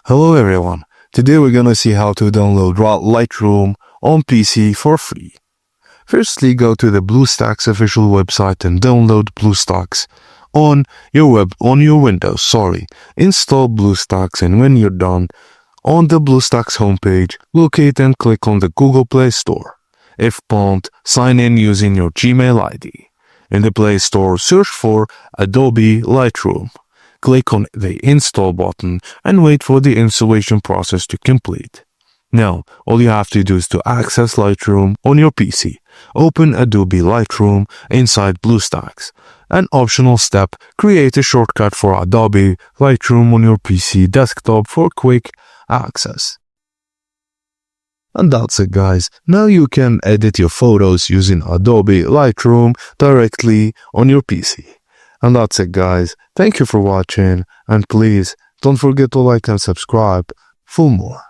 Hello everyone, today we're gonna see how to download Lightroom on PC for free. Firstly, go to the BlueStacks official website and download BlueStacks on your Windows. Install BlueStacks, and when you're done, on the BlueStacks homepage, locate and click on the Google Play Store. If prompted, sign in using your Gmail ID. In the Play Store, search for Adobe Lightroom. Click on the install button and wait for the installation process to complete. Now, all you have to do is to access Lightroom on your PC. Open Adobe Lightroom inside BlueStacks. An optional step, create a shortcut for Adobe Lightroom on your PC desktop for quick access. And that's it, guys. Now you can edit your photos using Adobe Lightroom directly on your PC. And that's it, guys. Thank you for watching, and please don't forget to like and subscribe for more.